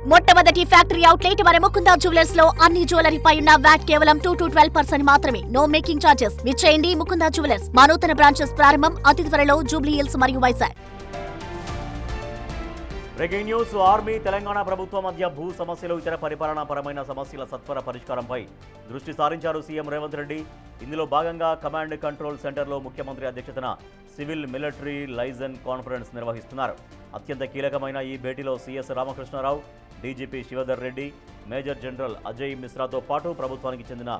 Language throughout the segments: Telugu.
మొట్టమొదటి ఫ్యాక్టరీ అవుట్లెట్ మన ముకుందా జ్యువెలర్స్ లో అన్ని జ్యువెలరీపై ఉన్న వ్యాట్ కేవలం 2 to 12% మాత్రమే. No making charges. విచ్చేయండి ముకుందా జ్యువెలర్స్. మా నూతన బ్రాంచెస్ ప్రారంభం అతి త్వరలో జూబ్లీ హిల్స్ మరియు Vizag. Breaking news. Army Telangana ప్రభుత్వం మధ్య భూ సమస్యలు ఇతర పరిపాలనాపరమైన సమస్యల సత్వర పరిష్కారంపై దృష్టి సారించారు సీఎం రేవంత్ రెడ్డి. ఇందులో భాగంగా కమాండ్ కంట్రోల్ సెంటర్లో ముఖ్యమంత్రి అధ్యక్షతన సివిల్ మిలిటరీ లైజన్ కాన్ఫరెన్స్ నిర్వహిస్తున్నారు. అత్యంత కీలకమైన ఈ భేటీలో CS Ramakrishna Rao, DGP Shivdhar Reddy, major general Ajay మిశ్రాతో పాటు ప్రభుత్వానికి చెందిన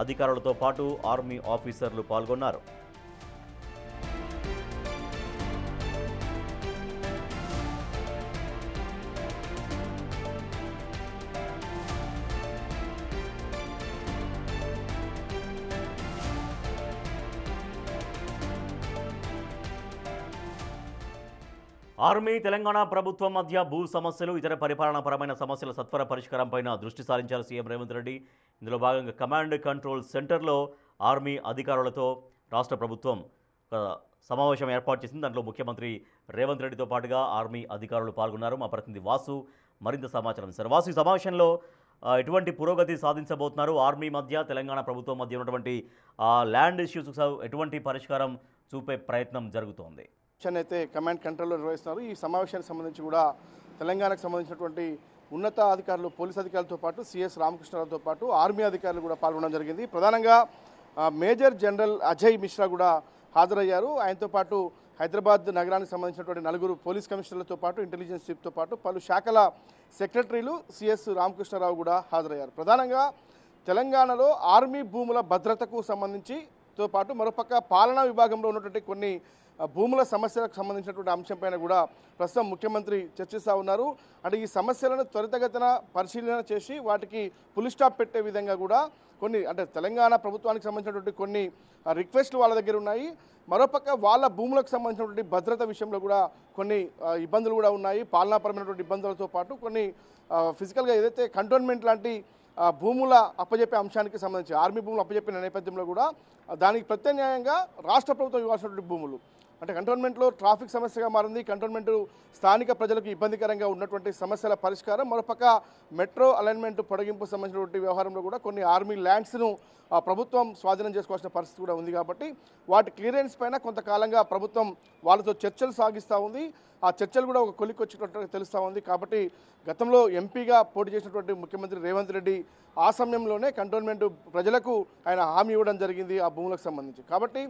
అధికారులతో పాటు ఆర్మీ ఆఫీసర్లు పాల్గొన్నారు. ఆర్మీ తెలంగాణ ప్రభుత్వం మధ్య భూ సమస్యలు ఇతర పరిపాలనాపరమైన సమస్యల సత్వర పరిష్కారంపై దృష్టి సారించారు సీఎం రేవంత్ రెడ్డి. ఇందులో భాగంగా కమాండ్ కంట్రోల్ సెంటర్లో ఆర్మీ అధికారులతో రాష్ట్ర ప్రభుత్వం సమావేశం ఏర్పాటు చేసింది. దాంట్లో ముఖ్యమంత్రి రేవంత్ రెడ్డితో పాటుగా ఆర్మీ అధికారులు పాల్గొన్నారు. మా ప్రతినిధి వాసు మరింత సమాచారం ఇస్తారు. వాసు, ఈ సమావేశంలో ఎటువంటి పురోగతి సాధించబోతున్నారు? ఆర్మీ మధ్య తెలంగాణ ప్రభుత్వం మధ్య ఉన్నటువంటి ల్యాండ్ ఇష్యూస్ ఎటువంటి పరిష్కారం చూపే ప్రయత్నం జరుగుతోంది? అయితే కమాండ్ కంట్రోల్లో నిర్వహిస్తున్నారు. ఈ సమావేశానికి సంబంధించి కూడా తెలంగాణకు సంబంధించినటువంటి ఉన్నత అధికారులు, పోలీస్ అధికారులతో పాటు సిఎస్ రామకృష్ణరావుతో పాటు ఆర్మీ అధికారులు కూడా పాల్గొనడం జరిగింది. ప్రధానంగా మేజర్ జనరల్ అజయ్ మిశ్రా కూడా హాజరయ్యారు. ఆయనతో పాటు హైదరాబాద్ నగరానికి సంబంధించినటువంటి 4 పోలీస్ కమిషనర్లతో పాటు ఇంటెలిజెన్స్ చీఫ్తో పాటు పలు శాఖల సెక్రటరీలు సిఎస్ రామకృష్ణరావు కూడా హాజరయ్యారు. ప్రధానంగా తెలంగాణలో ఆర్మీ భూముల భద్రతకు సంబంధించితో పాటు మరోపక్క పాలనా విభాగంలో ఉన్నటువంటి కొన్ని భూముల సమస్యలకు సంబంధించినటువంటి అంశంపైన కూడా ప్రస్తుతం ముఖ్యమంత్రి చర్చిస్తూ ఉన్నారు. అంటే ఈ సమస్యలను త్వరితగతిన పరిశీలన చేసి వాటికి ఫుల్ స్టాప్ పెట్టే విధంగా కూడా కొన్ని, అంటే తెలంగాణ ప్రభుత్వానికి సంబంధించినటువంటి కొన్ని రిక్వెస్ట్లు వాళ్ళ దగ్గర ఉన్నాయి. మరోపక్క వాళ్ళ భూములకు సంబంధించినటువంటి భద్రత విషయంలో కూడా కొన్ని ఇబ్బందులు కూడా ఉన్నాయి. పాలనాపరమైనటువంటి ఇబ్బందులతో పాటు కొన్ని ఫిజికల్గా ఏదైతే కంటోన్మెంట్ లాంటి భూముల అప్పజెప్పే అంశానికి సంబంధించి ఆర్మీ భూములు అప్పజెప్పిన నేపథ్యంలో కూడా దానికి ప్రత్యామ్నాయంగా రాష్ట్ర ప్రభుత్వం ఇవ్వాల్సినటువంటి భూములు, అంటే కంటోన్మెంట్లో ట్రాఫిక్ సమస్యగా మారింది. కంటోన్మెంట్ స్థానిక ప్రజలకు ఇబ్బందికరంగా ఉన్నటువంటి సమస్యల పరిష్కారం, మరోపక్క మెట్రో అలైన్మెంట్ పొడిగింపు సంబంధించినటువంటి వ్యవహారంలో కూడా కొన్ని ఆర్మీ ల్యాండ్స్ను ప్రభుత్వం స్వాధీనం చేసుకోవాల్సిన పరిస్థితి కూడా ఉంది. కాబట్టి వాటి క్లియరెన్స్ పైన కొంతకాలంగా ప్రభుత్వం వాళ్ళతో చర్చలు సాగిస్తూ ఉంది. ఆ చర్చలు కూడా ఒక కొలిక్కి వచ్చేటట్టుగా తెలుస్తూ ఉంది. కాబట్టి గతంలో ఎంపీగా పోటీ చేసినటువంటి ముఖ్యమంత్రి రేవంత్ రెడ్డి ఆ సమయంలోనే కంటోన్మెంట్ ప్రజలకు ఆయన హామీ ఇవ్వడం జరిగింది ఆ భూములకు సంబంధించి. కాబట్టి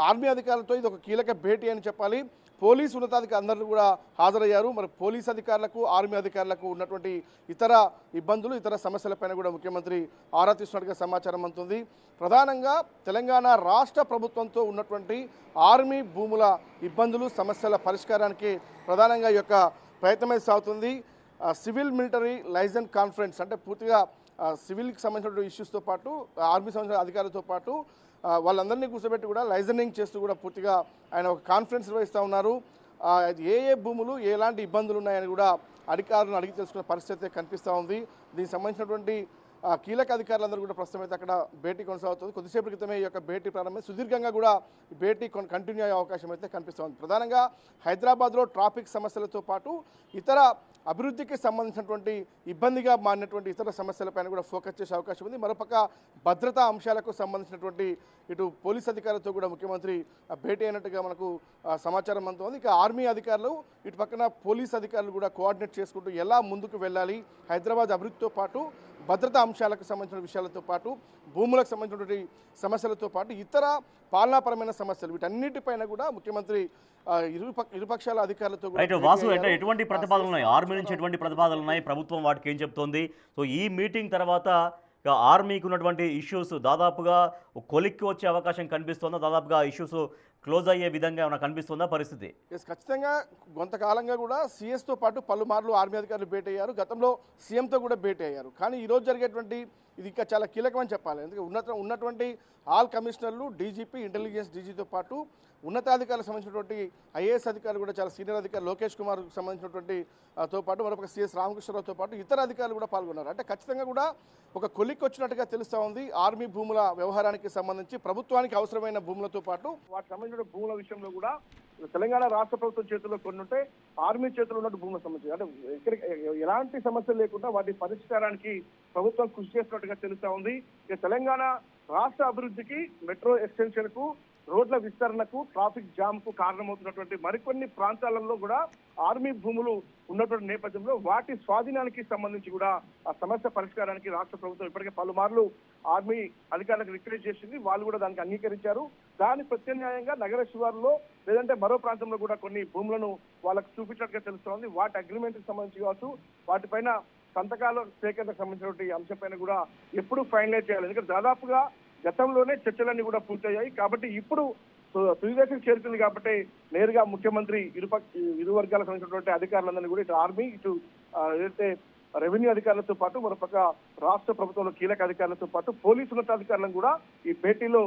ఆర్మీ అధికారులతో ఇది ఒక కీలక భేటీ అని చెప్పాలి. పోలీసు ఉన్నతాధికారులు అందరూ కూడా హాజరయ్యారు. మరి పోలీస్ అధికారులకు, ఆర్మీ అధికారులకు ఉన్నటువంటి ఇతర ఇబ్బందులు, ఇతర సమస్యలపైన కూడా ముఖ్యమంత్రి ఆరా తీస్తున్నట్టుగా సమాచారం అందుతుంది. ప్రధానంగా తెలంగాణ రాష్ట్ర ప్రభుత్వంతో ఉన్నటువంటి ఆర్మీ భూముల ఇబ్బందులు, సమస్యల పరిష్కారానికి ప్రధానంగా ఈ యొక్క ప్రయత్నమే సాగుతుంది. సివిల్ మిలిటరీ లైజన్ కాన్ఫరెన్స్, అంటే పూర్తిగా సివిల్కి సంబంధించిన ఇష్యూస్తో పాటు ఆర్మీ సంబంధించిన అధికారులతో పాటు వాళ్ళందరినీ కూర్చోబెట్టి కూడా లైజనింగ్ చేస్తూ కూడా పూర్తిగా ఆయన ఒక కాన్ఫరెన్స్ నిర్వహిస్తూ ఉన్నారు. ఏ భూములు ఎలాంటి ఇబ్బందులు ఉన్నాయని కూడా అధికారులను అడిగి తెలుసుకునే పరిస్థితి కనిపిస్తూ ఉంది. దీనికి సంబంధించినటువంటి కీలక అధికారులందరూ కూడా ప్రస్తుతం అయితే అక్కడ భేటీ కొనసాగుతుంది. కొద్దిసేపు క్రితమే ఈ యొక్క భేటీ ప్రారంభమై సుదీర్ఘంగా కూడా ఈ భేటీ కంటిన్యూ అయ్యే అవకాశం అయితే కనిపిస్తుంది. ప్రధానంగా హైదరాబాద్లో ట్రాఫిక్ సమస్యలతో పాటు ఇతర అభివృద్ధికి సంబంధించినటువంటి ఇబ్బందిగా మారినటువంటి ఇతర సమస్యలపైన కూడా ఫోకస్ చేసే అవకాశం ఉంది. మరోపక్క భద్రతా అంశాలకు సంబంధించినటువంటి ఇటు పోలీస్ అధికారులతో కూడా ముఖ్యమంత్రి భేటీ అయినట్టుగా మనకు సమాచారం అందుతుంది. ఇక ఆర్మీ అధికారులు ఇటు పక్కన పోలీస్ అధికారులు కూడా కోఆర్డినేట్ చేసుకుంటూ ఎలా ముందుకు వెళ్ళాలి, హైదరాబాద్ అభివృద్ధితో పాటు భద్రతా అంశాలకు సంబంధించిన విషయాలతో పాటు భూములకు సంబంధించినటువంటి సమస్యలతో పాటు ఇతర పాలనాపరమైన సమస్యలు వీటన్నిటిపైన కూడా ముఖ్యమంత్రి ఇరుపక్షాల అధికారులతో వాసు ఎటువంటి ప్రతిపాదనలు ఉన్నాయి, ఆర్మీ నుంచి ఎటువంటి ప్రతిపాదనలు ఉన్నాయి, ప్రభుత్వం వాటికి ఏం చెప్తోంది? సో ఈ మీటింగ్ తర్వాత ఆర్మీకి ఉన్నటువంటి ఇష్యూస్ దాదాపుగా కొలిక్కి వచ్చే అవకాశం కనిపిస్తుందా? దాదాపుగా ఇష్యూస్ క్లోజ్ అయ్యే విధంగా ఏమైనా కనిపిస్తుందా పరిస్థితి? ఖచ్చితంగా కొంతకాలంగా కూడా సీఎస్తో పాటు పలుమార్లు ఆర్మీ అధికారులు భేటీ అయ్యారు. గతంలో సీఎంతో కూడా భేటీ అయ్యారు. కానీ ఈరోజు జరిగేటువంటి ఇది ఇంకా చాలా కీలకమని చెప్పాలి. ఎందుకంటే ఉన్నటువంటి ఆల్ కమిషనర్లు, డీజీపీ, ఇంటెలిజెన్స్ డీజీతో పాటు ఉన్నతాధికారులకు సంబంధించినటువంటి ఐఏఎస్ అధికారులు కూడా చాలా సీనియర్ అధికారులు లోకేష్ కుమార్ సంబంధించినటువంటి తో పాటు మరొక సిఎస్ రామకృష్ణరావుతో పాటు ఇతర అధికారులు కూడా పాల్గొన్నారు. అంటే ఖచ్చితంగా కూడా ఒక కొలిక్కి వచ్చినట్టుగా తెలుస్తూ ఉంది. ఆర్మీ భూముల వ్యవహారానికి సంబంధించి ప్రభుత్వానికి అవసరమైన భూములతో పాటు వాటికి సంబంధించిన సంబంధించిన భూముల విషయంలో కూడా తెలంగాణ రాష్ట్ర ప్రభుత్వం చేతుల్లో కొన్ని ఉంటే ఆర్మీ చేతుల్లో ఉన్న భూములకు సంబంధించి అంటే ఇక్కడ ఎలాంటి సమస్యలు లేకుండా వాటి పరిష్కారానికి ప్రభుత్వం కృషి చేస్తున్నట్టుగా తెలుస్తా ఉంది. ఇక తెలంగాణ రాష్ట్ర అభివృద్ధికి మెట్రో ఎక్స్టెన్షన్ కు రోడ్ల విస్తరణకు ట్రాఫిక్ జామ్ కు కారణమవుతున్నటువంటి మరికొన్ని ప్రాంతాలలో కూడా ఆర్మీ భూములు ఉన్నటువంటి నేపథ్యంలో వాటి స్వాధీనానికి సంబంధించి కూడా ఆ సమస్య పరిష్కారానికి రాష్ట్ర ప్రభుత్వం ఇప్పటికే పలుమార్లు ఆర్మీ అధికారులకు రిక్వెస్ట్ చేసింది. వాళ్ళు కూడా దానికి అంగీకరించారు. దాని ప్రత్యామ్నాయంగా నగర శివారులో లేదంటే మరో ప్రాంతంలో కూడా కొన్ని భూములను వాళ్ళకు చూపించినట్టుగా తెలుస్తోంది. వాటి అగ్రిమెంట్ కి సంబంధించి కావచ్చు, వాటిపైన సంతకాల సేకరణకు సంబంధించినటువంటి అంశంపైన కూడా ఎప్పుడు ఫైనలైజ్ చేయాలి. ఎందుకంటే దాదాపుగా గతంలోనే చర్చలన్నీ కూడా పూర్తయ్యాయి. కాబట్టి ఇప్పుడు తుదిదశకు చేరుతుంది కాబట్టి నేరుగా ముఖ్యమంత్రి ఇరు వర్గాలకు సంబంధించినటువంటి అధికారులందరినీ కూడా ఇటు ఆర్మీ ఇటు ఏదైతే రెవెన్యూ అధికారులతో పాటు మరొక రాష్ట్ర ప్రభుత్వంలో కీలక అధికారులతో పాటు పోలీసు ఉన్నతాధికారులను కూడా ఈ భేటీలో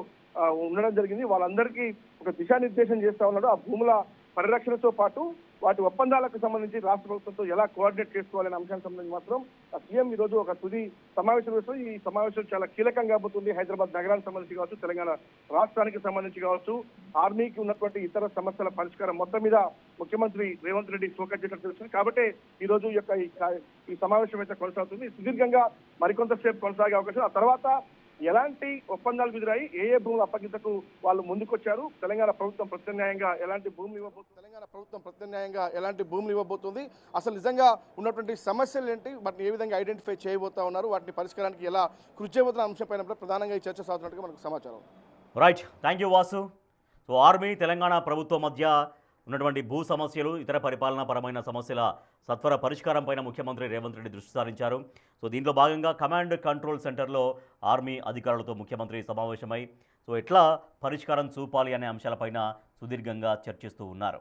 ఉండడం జరిగింది. వాళ్ళందరికీ ఒక దిశానిర్దేశం చేస్తా ఉన్నాడు. ఆ భూముల పరిరక్షణతో పాటు వాటి ఒప్పందాలకు సంబంధించి రాష్ట్ర ప్రభుత్వంతో ఎలా కోఆర్డినేట్ చేసుకోవాలనే అంశానికి సంబంధించి మాత్రం సీఎం ఈ రోజు ఒక తుది సమావేశం చేస్తారు. ఈ సమావేశం చాలా కీలకంగా కాబోతుంది. హైదరాబాద్ నగరానికి సంబంధించి కావచ్చు, తెలంగాణ రాష్ట్రానికి సంబంధించి కావచ్చు, ఆర్మీకి ఉన్నటువంటి ఇతర సమస్యల పరిష్కారం మొత్తం మీద ముఖ్యమంత్రి రేవంత్ రెడ్డి ఫోకస్ చేసినట్టు తెలుస్తుంది. కాబట్టి ఈ రోజు ఈ సమావేశం అయితే కొనసాగుతుంది. సుదీర్ఘంగా మరికొంతసేపు కొనసాగే అవకాశం. ఆ తర్వాత ఎలాంటి ఒప్పందాలు కుదిరాయి, ఏ భూముల అప్పగింతకు వాళ్ళు ముందుకొచ్చారు, తెలంగాణ ప్రభుత్వం ప్రత్యామ్నాయంగా ఎలాంటి భూములు ఇవ్వబోతుంది, అసలు నిజంగా ఉన్నటువంటి సమస్యలు ఏంటి, వాటిని ఏ విధంగా ఐడెంటిఫై చేయబోతా ఉన్నారు, వాటిని పరిష్కారానికి ఎలా కృషి చేయబోతున్న అంశంపైన ప్రధానంగా ఈ చర్చ సాగుతున్నట్టుగా మనకు సమాచారం. Right, thank you Vasu. So army Telangana ప్రభుత్వం మధ్య ఉన్నటువంటి భూ సమస్యలు, ఇతర పరిపాలనాపరమైన సమస్యల సత్వర పరిష్కారం పైన ముఖ్యమంత్రి రేవంత్ రెడ్డి దృష్టి సారించారు. సో దీంట్లో భాగంగా కమాండ్ కంట్రోల్ సెంటర్లో ఆర్మీ అధికారులతో ముఖ్యమంత్రి సమావేశమై సో ఎట్లా పరిష్కారం చూపాలి అనే అంశాలపైన సుదీర్ఘంగా చర్చిస్తూ ఉన్నారు.